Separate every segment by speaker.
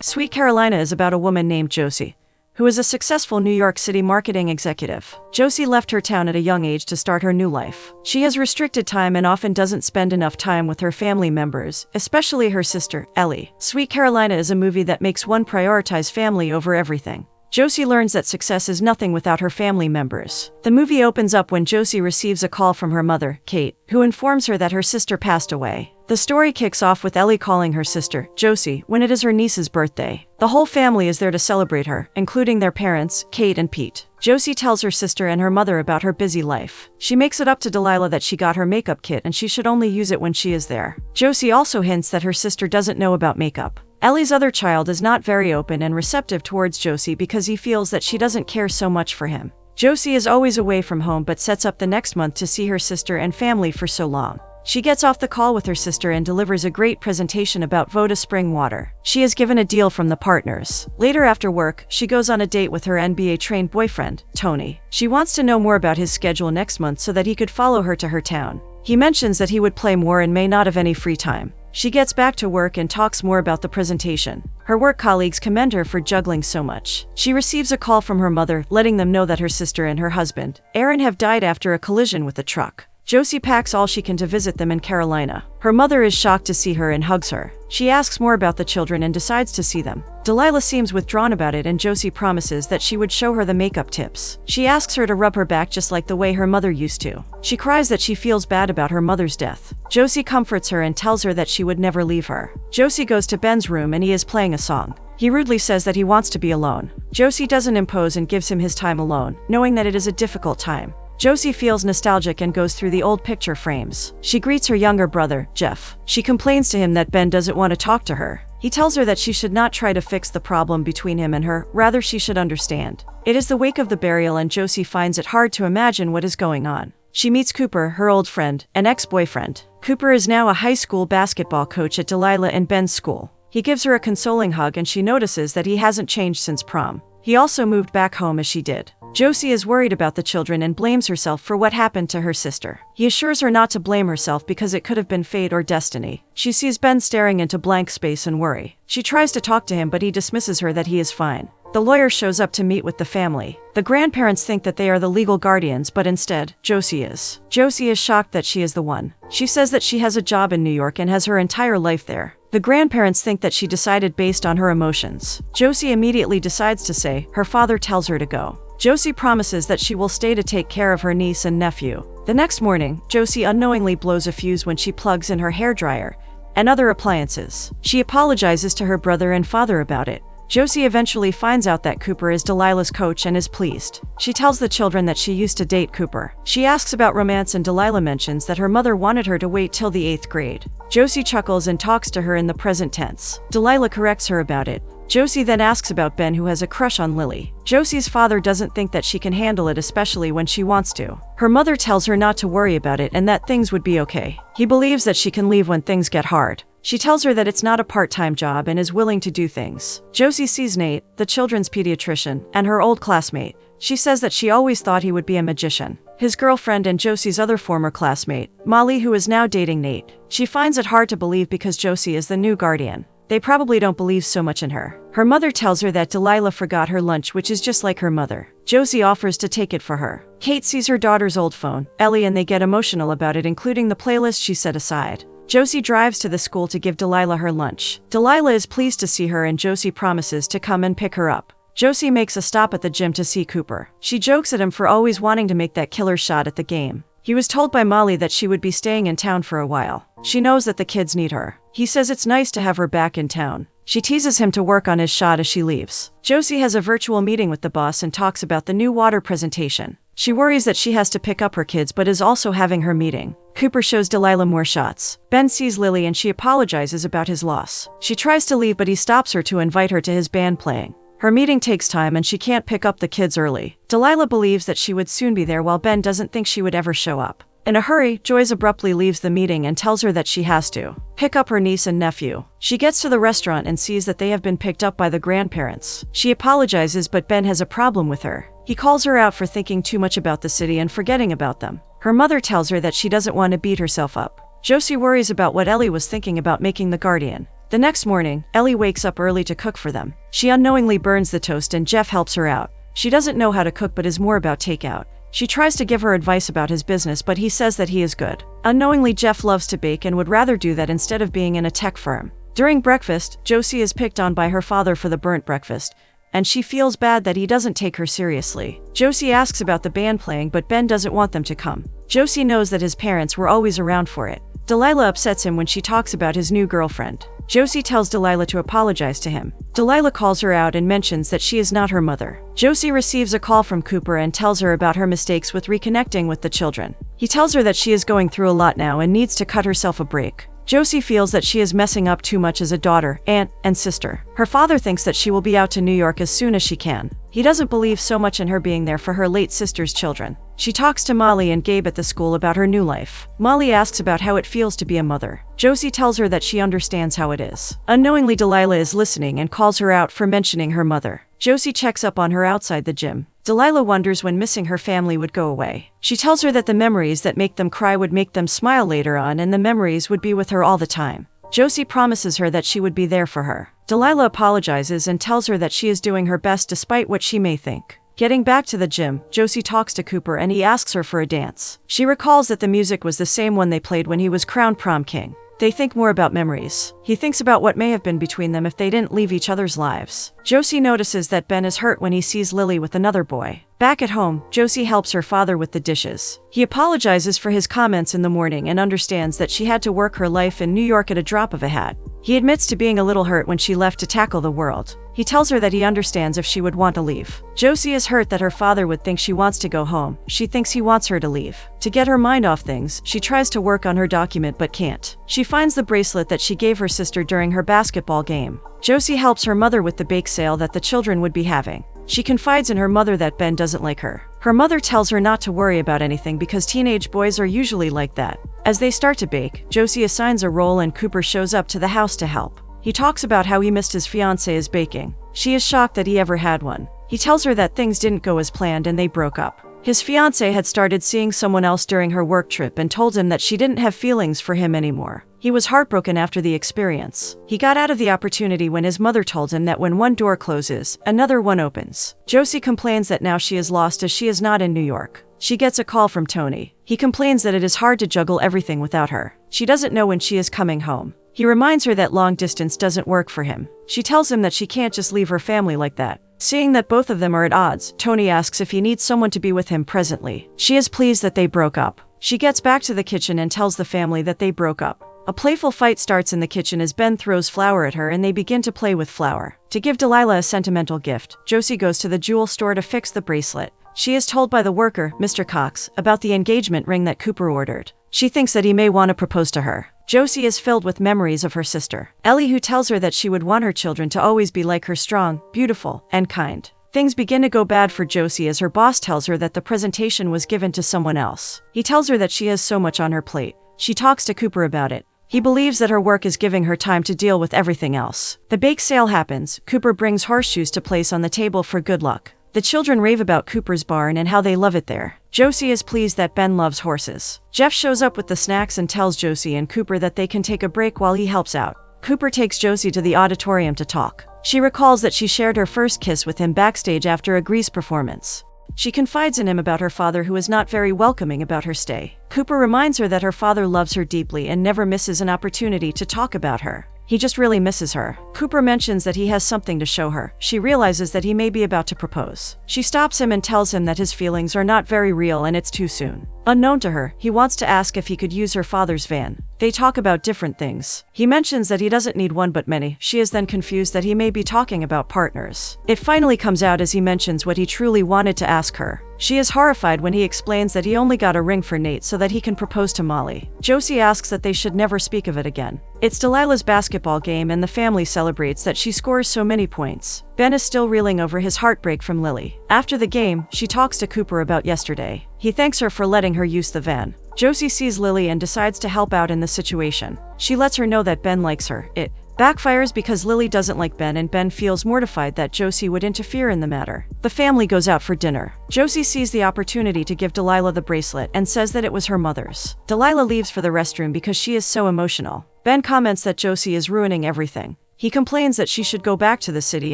Speaker 1: Sweet Carolina is about a woman named Josie, who is a successful New York City marketing executive. Josie left her town at a young age to start her new life. She has restricted time and often doesn't spend enough time with her family members, especially her sister, Ellie. Sweet Carolina is a movie that makes one prioritize family over everything. Josie learns that success is nothing without her family members. The movie opens up when Josie receives a call from her mother, Kate, who informs her that her sister passed away. The story kicks off with Ellie calling her sister, Josie, when it is her niece's birthday. The whole family is there to celebrate her, including their parents, Kate and Pete. Josie tells her sister and her mother about her busy life. She makes it up to Delilah that she got her makeup kit and she should only use it when she is there. Josie also hints that her sister doesn't know about makeup. Ellie's other child is not very open and receptive towards Josie because he feels that she doesn't care so much for him. Josie is always away from home but sets up the next month to see her sister and family for so long. She gets off the call with her sister and delivers a great presentation about Voda spring water. She is given a deal from the partners. Later after work, she goes on a date with her NBA-trained boyfriend, Tony. She wants to know more about his schedule next month so that he could follow her to her town. He mentions that he would play more and may not have any free time. She gets back to work and talks more about the presentation. Her work colleagues commend her for juggling so much. She receives a call from her mother, letting them know that her sister and her husband, Aaron, have died after a collision with a truck. Josie packs all she can to visit them in Carolina. Her mother is shocked to see her and hugs her. She asks more about the children and decides to see them. Delilah seems withdrawn about it and Josie promises that she would show her the makeup tips. She asks her to rub her back just like the way her mother used to. She cries that she feels bad about her mother's death. Josie comforts her and tells her that she would never leave her. Josie goes to Ben's room and he is playing a song. He rudely says that he wants to be alone. Josie doesn't impose and gives him his time alone, knowing that it is a difficult time. Josie feels nostalgic and goes through the old picture frames. She greets her younger brother, Jeff. She complains to him that Ben doesn't want to talk to her. He tells her that she should not try to fix the problem between him and her, rather she should understand. It is the wake of the burial and Josie finds it hard to imagine what is going on. She meets Cooper, her old friend, an ex-boyfriend. Cooper is now a high school basketball coach at Delilah and Ben's school. He gives her a consoling hug and she notices that he hasn't changed since prom. He also moved back home as she did. Josie is worried about the children and blames herself for what happened to her sister. He assures her not to blame herself because it could have been fate or destiny. She sees Ben staring into blank space and worry. She tries to talk to him but he dismisses her that he is fine. The lawyer shows up to meet with the family. The grandparents think that they are the legal guardians, but instead, Josie is. Josie is shocked that she is the one. She says that she has a job in New York and has her entire life there. The grandparents think that she decided based on her emotions. Josie immediately decides to say, her father tells her to go. Josie promises that she will stay to take care of her niece and nephew. The next morning, Josie unknowingly blows a fuse when she plugs in her hairdryer and other appliances. She apologizes to her brother and father about it. Josie eventually finds out that Cooper is Delilah's coach and is pleased. She tells the children that she used to date Cooper. She asks about romance and Delilah mentions that her mother wanted her to wait till the 8th grade. Josie chuckles and talks to her in the present tense. Delilah corrects her about it. Josie then asks about Ben, who has a crush on Lily. Josie's father doesn't think that she can handle it, especially when she wants to. Her mother tells her not to worry about it and that things would be okay. He believes that she can leave when things get hard. She tells her that it's not a part-time job and is willing to do things. Josie sees Nate, the children's pediatrician, and her old classmate. She says that she always thought he would be a magician. His girlfriend and Josie's other former classmate, Molly, who is now dating Nate. She finds it hard to believe because Josie is the new guardian. They probably don't believe so much in her. Her mother tells her that Delilah forgot her lunch, which is just like her mother. Josie offers to take it for her. Kate sees her daughter's old phone, Ellie, and they get emotional about it, including the playlist she set aside. Josie drives to the school to give Delilah her lunch. Delilah is pleased to see her and Josie promises to come and pick her up. Josie makes a stop at the gym to see Cooper. She jokes at him for always wanting to make that killer shot at the game. He was told by Molly that she would be staying in town for a while. She knows that the kids need her. He says it's nice to have her back in town. She teases him to work on his shot as she leaves. Josie has a virtual meeting with the boss and talks about the new water presentation. She worries that she has to pick up her kids but is also having her meeting. Cooper shows Delilah more shots. Ben sees Lily and she apologizes about his loss. She tries to leave but he stops her to invite her to his band playing. Her meeting takes time and she can't pick up the kids early. Delilah believes that she would soon be there while Ben doesn't think she would ever show up. In a hurry, Joyce abruptly leaves the meeting and tells her that she has to pick up her niece and nephew. She gets to the restaurant and sees that they have been picked up by the grandparents. She apologizes but Ben has a problem with her. He calls her out for thinking too much about the city and forgetting about them. Her mother tells her that she doesn't want to beat herself up. Josie worries about what Ellie was thinking about making the guardian. The next morning, Ellie wakes up early to cook for them. She unknowingly burns the toast and Jeff helps her out. She doesn't know how to cook but is more about takeout. She tries to give her advice about his business but he says that he is good. Unknowingly, Jeff loves to bake and would rather do that instead of being in a tech firm. During breakfast, Josie is picked on by her father for the burnt breakfast, and she feels bad that he doesn't take her seriously. Josie asks about the band playing but Ben doesn't want them to come. Josie knows that his parents were always around for it. Delilah upsets him when she talks about his new girlfriend. Josie tells Delilah to apologize to him. Delilah calls her out and mentions that she is not her mother. Josie receives a call from Cooper and tells her about her mistakes with reconnecting with the children. He tells her that she is going through a lot now and needs to cut herself a break. Josie feels that she is messing up too much as a daughter, aunt, and sister. Her father thinks that she will be out to New York as soon as she can. He doesn't believe so much in her being there for her late sister's children. She talks to Molly and Gabe at the school about her new life. Molly asks about how it feels to be a mother. Josie tells her that she understands how it is. Unknowingly, Delilah is listening and calls her out for mentioning her mother. Josie checks up on her outside the gym. Delilah wonders when missing her family would go away. She tells her that the memories that make them cry would make them smile later on, and the memories would be with her all the time. Josie promises her that she would be there for her. Delilah apologizes and tells her that she is doing her best despite what she may think. Getting back to the gym, Josie talks to Cooper and he asks her for a dance. She recalls that the music was the same one they played when he was crowned prom king. They think more about memories. He thinks about what may have been between them if they didn't leave each other's lives. Josie notices that Ben is hurt when he sees Lily with another boy. Back at home, Josie helps her father with the dishes. He apologizes for his comments in the morning and understands that she had to work her life in New York at a drop of a hat. He admits to being a little hurt when she left to tackle the world. He tells her that he understands if she would want to leave. Josie is hurt that her father would think she wants to go home. She thinks he wants her to leave. To get her mind off things, she tries to work on her document but can't. She finds the bracelet that she gave her sister during her basketball game. Josie helps her mother with the bake sale that the children would be having. She confides in her mother that Ben doesn't like her. Her mother tells her not to worry about anything because teenage boys are usually like that. As they start to bake, Josie assigns a role and Cooper shows up to the house to help. He talks about how he missed his fiance's baking. She is shocked that he ever had one. He tells her that things didn't go as planned and they broke up. His fiancée had started seeing someone else during her work trip and told him that she didn't have feelings for him anymore. He was heartbroken after the experience. He got out of the opportunity when his mother told him that when one door closes, another one opens. Josie complains that now she is lost as she is not in New York. She gets a call from Tony. He complains that it is hard to juggle everything without her. She doesn't know when she is coming home. He reminds her that long distance doesn't work for him. She tells him that she can't just leave her family like that. Seeing that both of them are at odds, Tony asks if he needs someone to be with him presently. She is pleased that they broke up. She gets back to the kitchen and tells the family that they broke up. A playful fight starts in the kitchen as Ben throws flour at her and they begin to play with flour. To give Delilah a sentimental gift, Josie goes to the jewel store to fix the bracelet. She is told by the worker, Mr. Cox, about the engagement ring that Cooper ordered. She thinks that he may want to propose to her. Josie is filled with memories of her sister, Ellie, who tells her that she would want her children to always be like her, strong, beautiful, and kind. Things begin to go bad for Josie as her boss tells her that the presentation was given to someone else. He tells her that she has so much on her plate. She talks to Cooper about it. He believes that her work is giving her time to deal with everything else. The bake sale happens. Cooper brings horseshoes to place on the table for good luck. The children rave about Cooper's barn and how they love it there. Josie is pleased that Ben loves horses. Jeff shows up with the snacks and tells Josie and Cooper that they can take a break while he helps out. Cooper takes Josie to the auditorium to talk. She recalls that she shared her first kiss with him backstage after a Grease performance. She confides in him about her father, who is not very welcoming about her stay. Cooper reminds her that her father loves her deeply and never misses an opportunity to talk about her. He just really misses her. Cooper mentions that he has something to show her. She realizes that he may be about to propose. She stops him and tells him that his feelings are not very real and it's too soon. Unknown to her, he wants to ask if he could use her father's van. They talk about different things. He mentions that he doesn't need one but many. She is then confused that he may be talking about partners. It finally comes out as he mentions what he truly wanted to ask her. She is horrified when he explains that he only got a ring for Nate so that he can propose to Molly. Josie asks that they should never speak of it again. It's Delilah's basketball game and the family celebrates that she scores so many points. Ben is still reeling over his heartbreak from Lily. After the game, she talks to Cooper about yesterday. He thanks her for letting her use the van. Josie sees Lily and decides to help out in the situation. She lets her know that Ben likes her. It backfires because Lily doesn't like Ben and Ben feels mortified that Josie would interfere in the matter. The family goes out for dinner. Josie sees the opportunity to give Delilah the bracelet and says that it was her mother's. Delilah leaves for the restroom because she is so emotional. Ben comments that Josie is ruining everything. He complains that she should go back to the city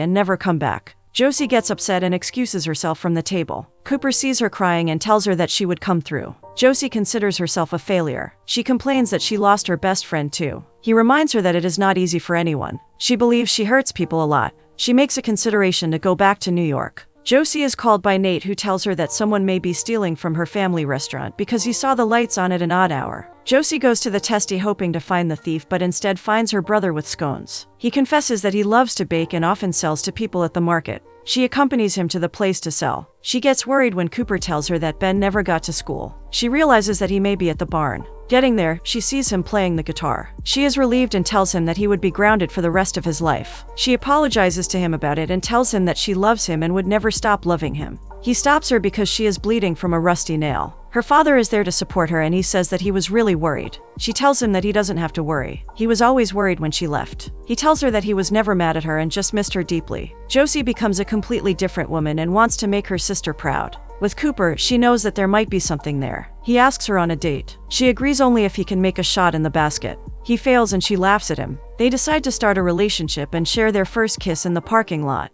Speaker 1: and never come back. Josie gets upset and excuses herself from the table. Cooper sees her crying and tells her that she would come through. Josie considers herself a failure. She complains that she lost her best friend too. He reminds her that it is not easy for anyone. She believes she hurts people a lot. She makes a consideration to go back to New York. Josie is called by Nate, who tells her that someone may be stealing from her family restaurant because he saw the lights on at an odd hour. Josie goes to the testy hoping to find the thief, but instead finds her brother with scones. He confesses that he loves to bake and often sells to people at the market. She accompanies him to the place to sell. She gets worried when Cooper tells her that Ben never got to school. She realizes that he may be at the barn. Getting there, she sees him playing the guitar. She is relieved and tells him that he would be grounded for the rest of his life. She apologizes to him about it and tells him that she loves him and would never stop loving him. He stops her because she is bleeding from a rusty nail. Her father is there to support her and he says that he was really worried. She tells him that he doesn't have to worry. He was always worried when she left. He tells her that he was never mad at her and just missed her deeply. Josie becomes a completely different woman and wants to make her sister proud. With Cooper, she knows that there might be something there. He asks her on a date. She agrees only if he can make a shot in the basket. He fails and she laughs at him. They decide to start a relationship and share their first kiss in the parking lot.